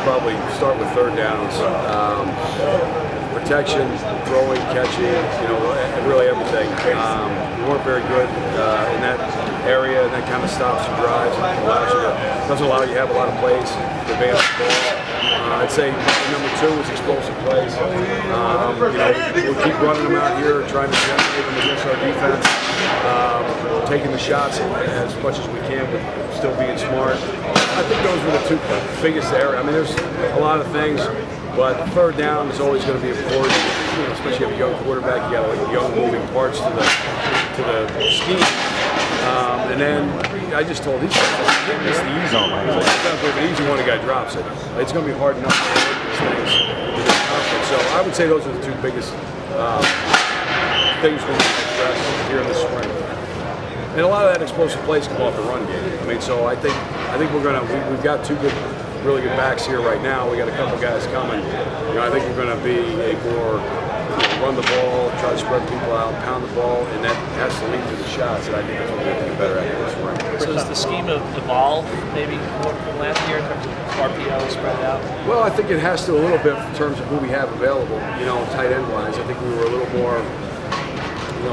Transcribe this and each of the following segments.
probably start with third downs. Protection, throwing, catching, really everything. We weren't very good in that area, and that kind of stops and drives. Doesn't allow you to have a lot of plays to advance the ball. I'd say number 2 is explosive plays. We'll keep running them out here, trying to generate them against our defense, taking the shots as much as we can, but still being smart. I think those were the 2 biggest areas. I mean, there's a lot of things, but third down is always going to be important, especially if you have a young quarterback. You got young moving parts to the scheme. And then I just told these guys, you can't miss the easy one. Sometimes with an easy one, a guy drops it. It's going to be hard enough to make these things in this conference. So I would say those are the 2 biggest things we're going to address here in the spring. And a lot of that explosive plays come off the run game. I mean, so I think we're going to we've got 2 really good backs here right now. We got a couple guys coming. I think we're going to be a more run the ball, try to spread people out, pound the ball, and that has to lead to the shots. And I think that's what we're going to get better at this spring. So does the scheme evolve maybe from last year in terms of RPO spread out? Well, I think it has to a little bit in terms of who we have available. Tight end wise, I think we were a little more.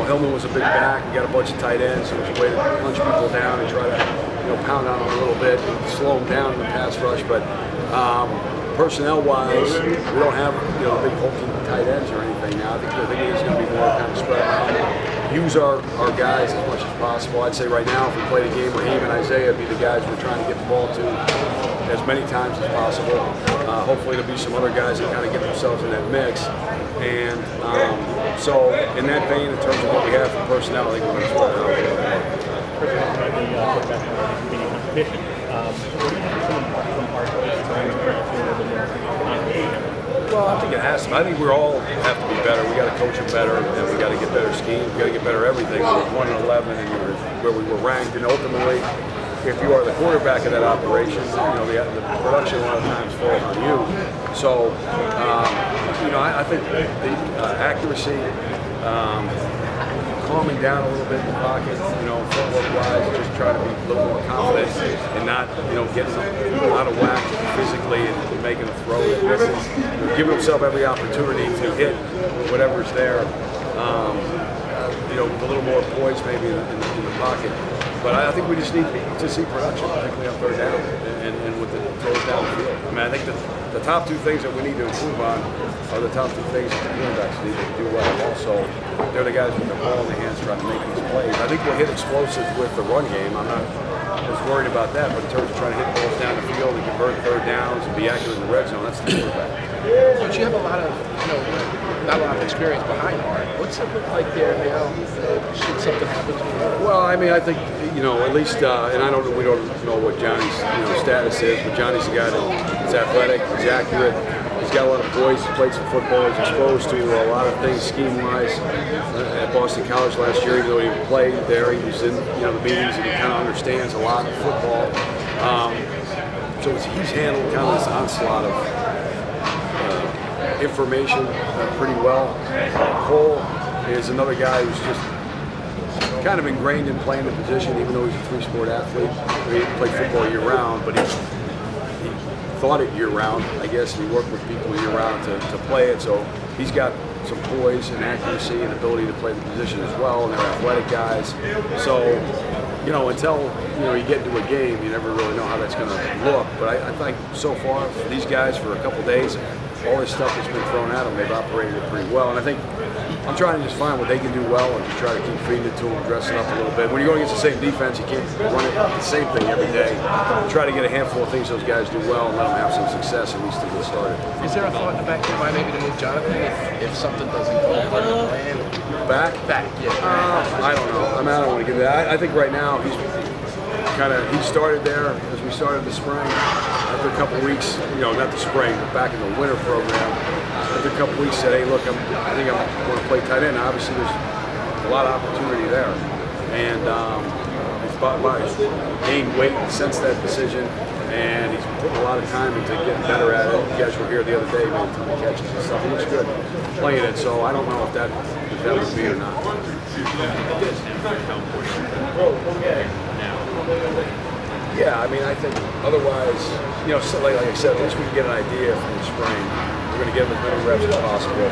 Hillman was a big back. We got a bunch of tight ends, so it was a way to punch people down and try to, pound on them a little bit and slow them down in the pass rush. But personnel-wise, we don't have, big hulking tight ends or anything now. I think it's going to be more kind of spread around. Use our guys as much as possible. I'd say right now, if we played a game where Haim and Isaiah would be the guys we're trying to get the ball to as many times as possible. Hopefully there'll be some other guys that kind of get themselves in that mix. And so in that vein, in terms of what we have for personnel, I think we're going to spread it out a little bit. Well, I think it has to. I think we all have to be better. We got to coach them better, and we got to get better schemes. We got to get better everything. We're 1-11, and you're where we were ranked, and ultimately, if you are the quarterback of that operation, the production a lot of times falls on you. So, I think the accuracy, calming down a little bit in the pocket, footwork-wise, just trying to be a little more confident and not, getting out of whack physically and making a throw that misses. Giving himself every opportunity to hit whatever's there. With a little more poise maybe in the pocket. But I think we just need to see production, particularly on third down and with the throws down the field. I mean, I think the top 2 things that we need to improve on are the top 2 things that the quarterbacks need to do well. Also, they're the guys with the ball in the hands trying to make these plays. I think we'll hit explosive with the run game. I'm not as worried about that, but in terms of trying to hit balls down the field and convert third downs and be accurate in the red zone, that's the quarterback. But you have a lot of, not a lot of experience behind Art. What's it look like there now? Should something happen to you? Well, I mean, I think, at least, and we don't know what Johnny's status is, but Johnny's a guy that's athletic, he's accurate, he's got a lot of poise, he played some football, he's exposed to a lot of things scheme-wise. At Boston College last year, even though he didn't play there, he was in the meetings and he kind of understands a lot of football. So he's handled kind of this onslaught of information pretty well. Cole is another guy who's just kind of ingrained in playing the position, even though he's a 3-sport athlete. He played football year-round, but he thought it year-round, I guess. He worked with people year-round to play it, so he's got some poise and accuracy and ability to play the position as well, and they're athletic guys. So, until you get into a game, you never really know how that's going to look. But I think so far, these guys for a couple days, all this stuff that's been thrown at them, they've operated it pretty well. And I think I'm trying to just find what they can do well and just try to keep feeding it to them, dressing up a little bit. When you're going against the same defense, you can't run it the same thing every day. Try to get a handful of things those guys do well and let them have some success, at least to get started. Is there a thought in the back of your mind maybe to move Jonathan if something doesn't go according to plan? Back? Back, yeah. I don't know. I don't want to give that. I think right now he started there as we started the spring. After a couple of weeks, not the spring, but back in the winter program. After a couple of weeks, said, hey, look, I think I'm going to play tight end. Obviously, there's a lot of opportunity there. And he's gained weight since that decision, and he's put a lot of time into getting better at it. You guys were here the other day, made a ton of catches and stuff. He looks good playing it, so I don't know if that would be or not. Yeah, I mean, I think otherwise, you know, so like I said, at least we can get an idea from the spring. We're going to get them as many reps as possible. You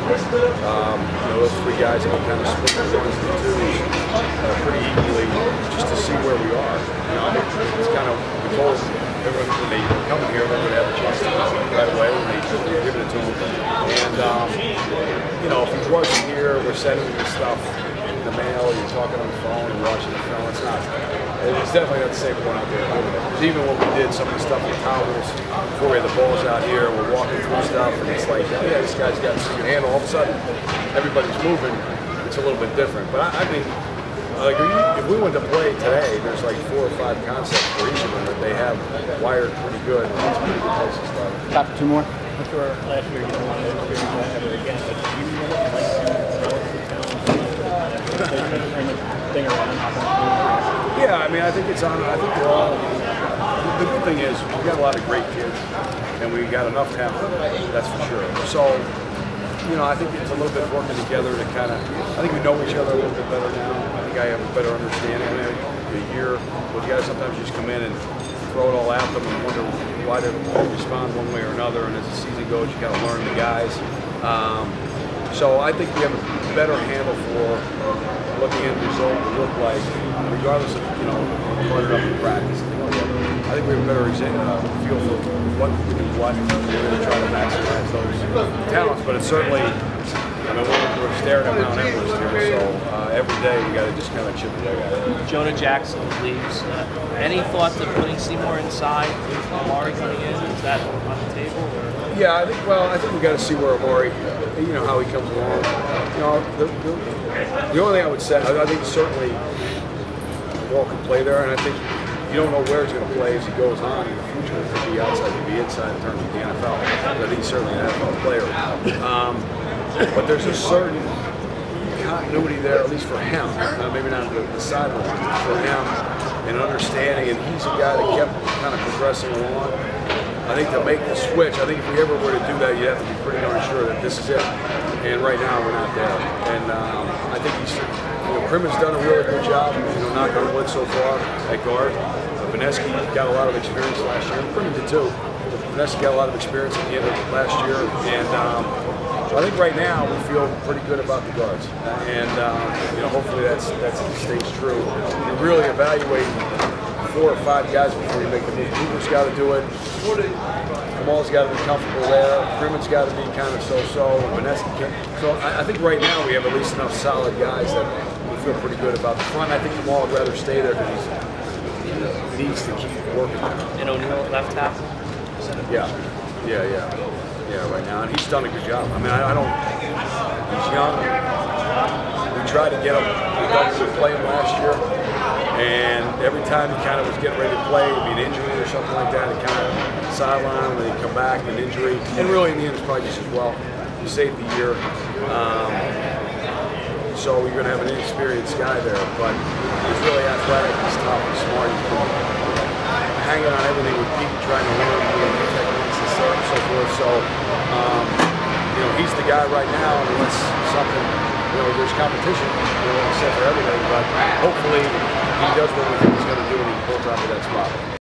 know, those 3 guys have kind of split the 1s and 2s pretty equally, just to see where we are. You know, it's kind of, we told everyone when they come here, they're going to have a chance to right away when they give it to them. And you know, if he wasn't here, we're sending him stuff in the mail, you're talking on the phone and watching the film. It's definitely not the same going out there. Because even when we did some of the stuff with towels before we had the balls out here, we're walking through stuff, and it's like, oh yeah, this guy's got a good handle. All of a sudden, everybody's moving. It's a little bit different. But I think, like, if we went to play today, there's like 4 or 5 concepts for each of them that they have wired pretty good. It's pretty good place to start. Top 2 more. I'm sure last year you don't want to experience that ever again, but do you really like relative talent thing around? Yeah, I mean, I think it's on. I think we're all. The good thing is we got a lot of great kids, and we got enough talent. That's for sure. So, you know, I think it's a little bit working together to kind of. I think we know each other a little bit better now. I think I have a better understanding. I mean, a year with guys, sometimes you just come in and throw it all at them and wonder why they respond one way or another. And as the season goes, you got to learn the guys. So I think we have a better handle for what the end result will look like, regardless of, you know, brought it up in practice. I think we have a better feel for what we do, what we're going to try to maximize those talents. But it's certainly, I mean, we're staring at Mount Everest here, so every day we got to just kind of chip away at it. Jonah Jackson leaves. Any thoughts of putting Seymour inside with Amari coming in? Is that on the table? Or? Yeah, I think we got to see where Amari, you know, how he comes along. You know, the only thing I would say, I think certainly Wall can play there, and I think you don't know where he's going to play as he goes on in the future. It could be outside, it could be inside in terms of the NFL. I think he's certainly an NFL player. But there's a certain continuity there, at least for him, maybe not the sideline, for him, and understanding, and he's a guy that kept kind of progressing along. I think to make the switch, I think if we ever were to do that, you have to be pretty darn sure that this is it. And right now, we're not there. And I think he's, you know, Crimin's done a really good job, you know, knocking on wood so far at guard. Vaneski got a lot of experience last year, and Crimin did too. Vaneski got a lot of experience at the end of last year, and so I think right now we feel pretty good about the guards. And you know, hopefully that stays true. You really evaluate 4 or 5 guys before you make the move. Cooper's got to do it. Kamal's got to be comfortable there. Crimin's got to be kind of so-so. Vaneski can't. So I think right now we have at least enough solid guys that we feel pretty good about the front. I think Kamal would rather stay there because he needs to keep working there. And O'Neal left tackle? Yeah, right now. And he's done a good job. I mean, I don't, he's young. We tried to get him, we thought he would play him last year. And every time he kind of was getting ready to play, it'd be an injury or something like that, and kind of sideline, and then he'd come back, an injury. And really, in the end, it's probably just as well. He saved the year. So you're going to have an inexperienced guy there, but he's really athletic, he's tough, he's smart, he's hanging on everything with Pete, trying to learn new techniques and so forth. So, you know, he's the guy right now, unless something, you know, there's competition, you know, except for everything, but hopefully he does what we think he's going to do and he pulls out of that spot.